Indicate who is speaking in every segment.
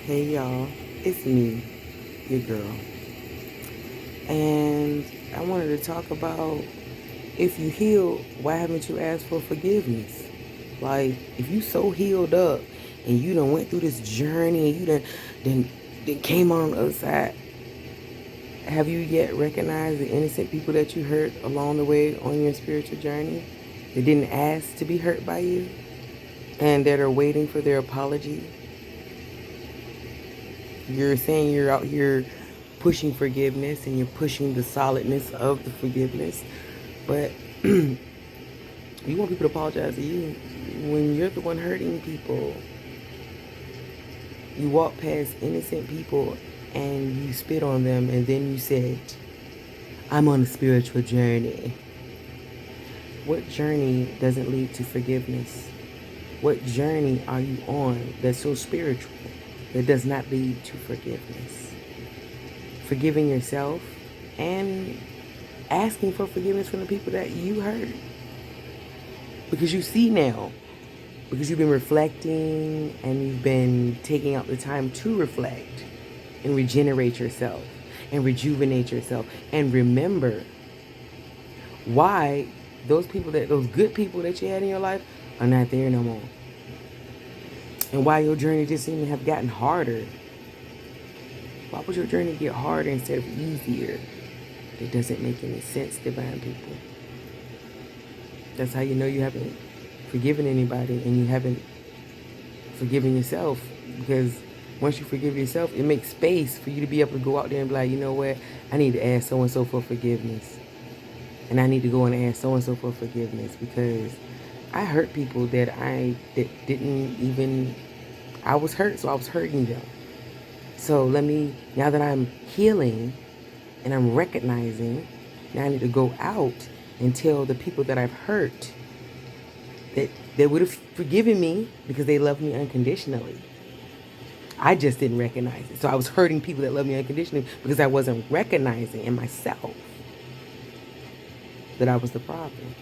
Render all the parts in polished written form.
Speaker 1: Hey y'all, it's me, your girl. And I wanted to talk about, if you healed, why haven't you asked for forgiveness? Like, if you so healed up and you done went through this journey and you then came on the other side, have you yet recognized the innocent people that you hurt along the way on your spiritual journey that didn't ask to be hurt by you and that are waiting for their apology? You're saying you're out here pushing forgiveness and you're pushing the solidness of the forgiveness, but you want people to apologize to you when you're the one hurting people. You walk past innocent people and you spit on them, and then you said, I'm on a spiritual journey. What journey doesn't lead to forgiveness? What journey are you on that's so spiritual that does not lead to forgiveness? Forgiving yourself and asking for forgiveness from the people that you hurt. Because you see now, because you've been reflecting and you've been taking out the time to reflect and regenerate yourself and rejuvenate yourself and remember why those good people that you had in your life are not there no more. And why your journey just seemed to have gotten harder. Why would your journey get harder instead of easier? It doesn't make any sense, divine people. That's how you know you haven't forgiven anybody and you haven't forgiven yourself. Because once you forgive yourself, it makes space for you to be able to go out there and be like, you know what? I need to ask so-and-so for forgiveness. And I need to go and ask so-and-so for forgiveness because I hurt people that didn't even, I was hurt, so I was hurting them. So now that I'm healing and I'm recognizing, now I need to go out and tell the people that I've hurt that they would have forgiven me because they love me unconditionally. I just didn't recognize it. So I was hurting people that love me unconditionally because I wasn't recognizing in myself that I was the problem.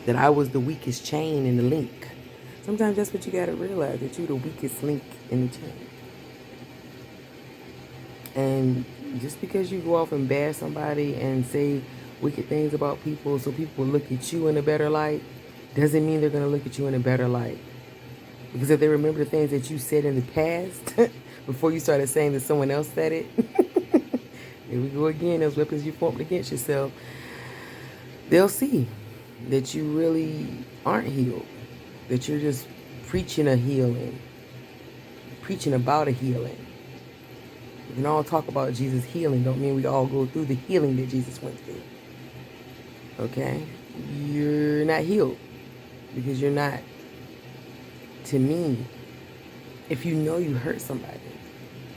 Speaker 1: That I was the weakest chain in the link. Sometimes that's what you got to realize, that you're the weakest link in the chain. And just because you go off and bash somebody and say wicked things about people so people will look at you in a better light, doesn't mean they're going to look at you in a better light. Because if they remember the things that you said in the past, before you started saying that someone else said it, here we go again, those weapons you formed against yourself, they'll see that you really aren't healed, that you're just preaching a healing, preaching about a healing. We can all talk about Jesus' healing, don't mean we all go through the healing that Jesus went through. Okay? You're not healed because you're not. To me, if you know you hurt somebody,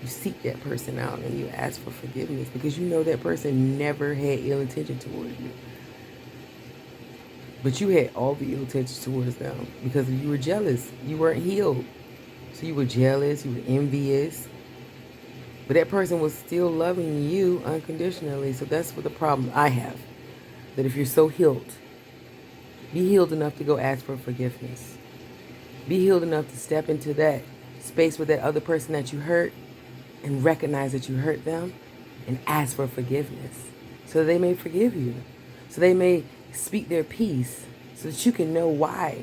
Speaker 1: you seek that person out and you ask for forgiveness because you know that person never had ill intention towards you. But you had all the ill intentions towards them because you were jealous. You weren't healed. So you were jealous, you were envious. But that person was still loving you unconditionally. So that's what the problem I have. That if you're so healed, be healed enough to go ask for forgiveness. Be healed enough to step into that space with that other person that you hurt and recognize that you hurt them and ask for forgiveness so they may forgive you. So they may speak their piece so that you can know why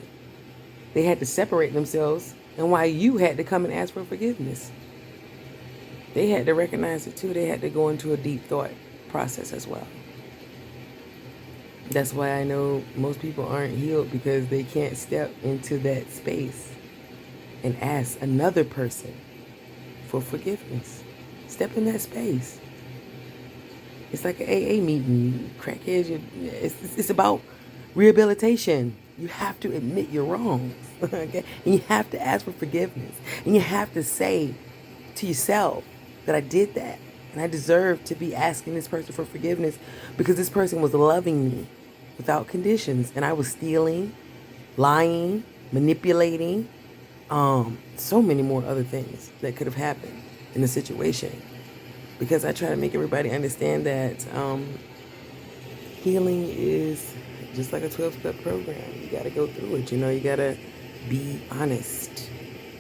Speaker 1: they had to separate themselves and why you had to come and ask for forgiveness. They had to recognize it too. They had to go into a deep thought process as well. That's why I know most people aren't healed, because they can't step into that space and ask another person for forgiveness. Step in that space. It's like an AA meeting. Crackheads, it's about rehabilitation. You have to admit your wrongs, okay? And you have to ask for forgiveness. And you have to say to yourself that I did that. And I deserve to be asking this person for forgiveness because this person was loving me without conditions. And I was stealing, lying, manipulating, so many more other things that could have happened in the situation. Because I try to make everybody understand that healing is just like a 12-step program. You got to go through it. You got to be honest.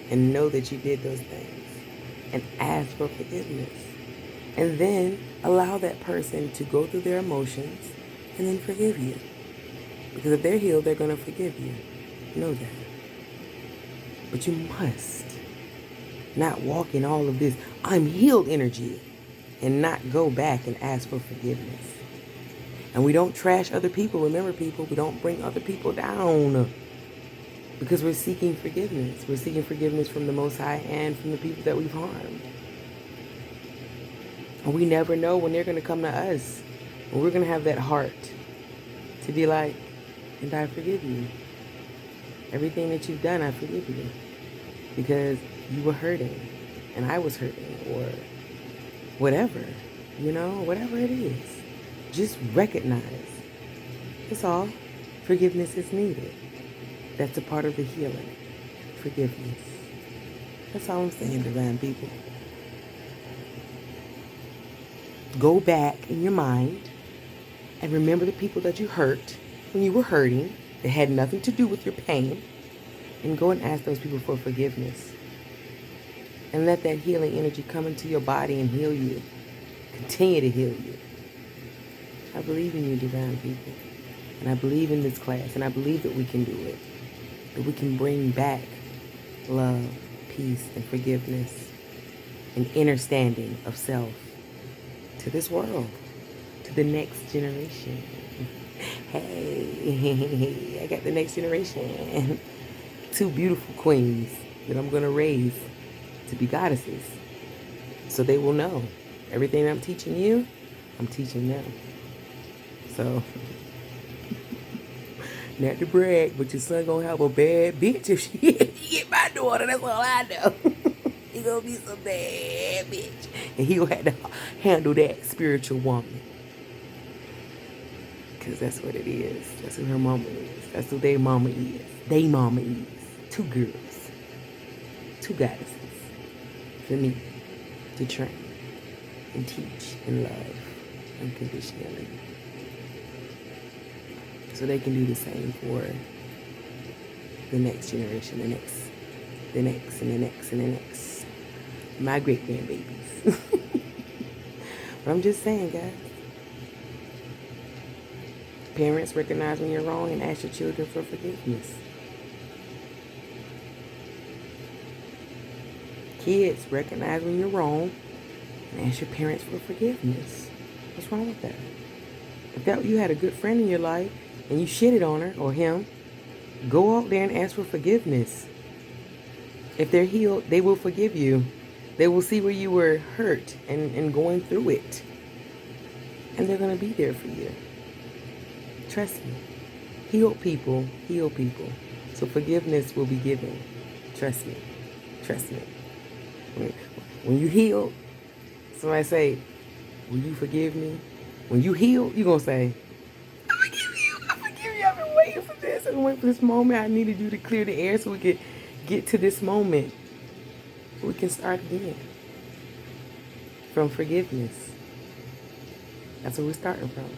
Speaker 1: and know that you did those things and ask for forgiveness. And then allow that person to go through their emotions and then forgive you. Because if they're healed, they're going to forgive you. Know that. But you must not walk in all of this I'm healed energy and not go back and ask for forgiveness. And we don't trash other people. Remember, people, we don't bring other people down because we're seeking forgiveness. We're seeking forgiveness from the Most High and from the people that we've harmed. And we never know when they're going to come to us. And we're going to have that heart to be like, and I forgive you. Everything that you've done, I forgive you. Because you were hurting and I was hurting, or whatever, whatever it is. Just recognize. That's all. Forgiveness is needed. That's a part of the healing. Forgiveness. That's all I'm saying, divine people. Go back in your mind and remember the people that you hurt when you were hurting that had nothing to do with your pain, and go and ask those people for forgiveness. And let that healing energy come into your body and heal you. Continue to heal you. I believe in you, divine people. And I believe in this class. And I believe that we can do it. That we can bring back love, peace, and forgiveness, and understanding of self to this world, to the next generation. Hey, I got the next generation. 2 beautiful queens that I'm going to raise to be goddesses. So they will know everything I'm teaching you, I'm teaching them. So, not to brag, but your son going to have a bad bitch if she get my daughter. That's all I know. He going to be some bad bitch. And he going to have to handle that spiritual woman. Because that's what it is. That's who her mama is. That's who their mama is. They mama is. 2 girls. 2 goddesses. For me to train and teach and love unconditionally. So they can do the same for the next generation, the next, and the next. My great grandbabies. But I'm just saying, guys. Parents, recognize when you're wrong and ask your children for forgiveness. Kids, recognize when you're wrong and ask your parents for forgiveness. What's wrong with that? If you had a good friend in your life and you shitted on her or him, go out there and ask for forgiveness. If they're healed, they will forgive you. They will see where you were hurt and going through it. And they're going to be there for you. Trust me. Healed people heal people. So forgiveness will be given. Trust me. Trust me. When you heal, somebody say, will you forgive me? When you heal, you're going to say, I forgive you. I forgive you. I've been waiting for this. I've been waiting for this moment. I needed you to clear the air so we could get to this moment. We can start again. From forgiveness. That's where we're starting from.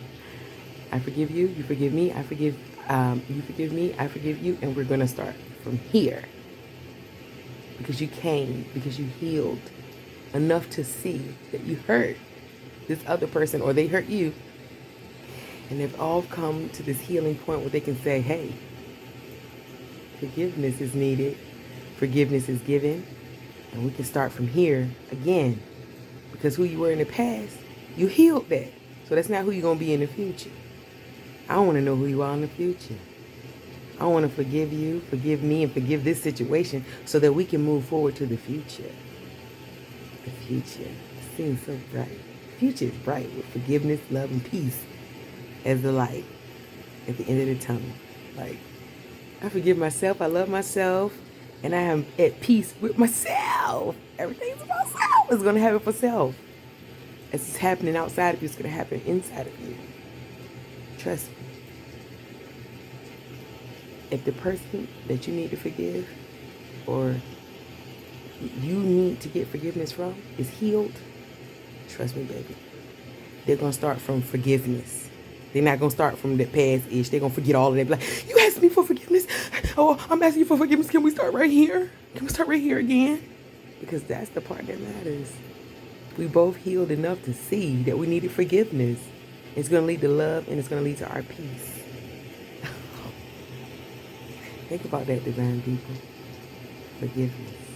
Speaker 1: I forgive you. You forgive me. I forgive you. Forgive me. I forgive you. And we're going to start from here. Because you came, because you healed enough to see that you hurt this other person or they hurt you. And they've all come to this healing point where they can say, hey, forgiveness is needed. Forgiveness is given. And we can start from here again. Because who you were in the past, you healed that. So that's not who you're going to be in the future. I want to know who you are in the future. I want to forgive you, forgive me, and forgive this situation so that we can move forward to the future. The future seems so bright. The future is bright with forgiveness, love, and peace as the light at the end of the tunnel. Like, I forgive myself, I love myself, and I am at peace with myself. Everything's about self. It's going to happen for self. As it's happening outside of you, it's going to happen inside of you. Trust me. If the person that you need to forgive or you need to get forgiveness from is healed, trust me, baby, they're going to start from forgiveness. They're not going to start from the past-ish. They're going to forget all of that. Be like, you asked me for forgiveness. Oh, I'm asking you for forgiveness. Can we start right here? Can we start right here again? Because that's the part that matters. We both healed enough to see that we needed forgiveness. It's going to lead to love, and it's going to lead to our peace. Think about that, divine people. Forgiveness.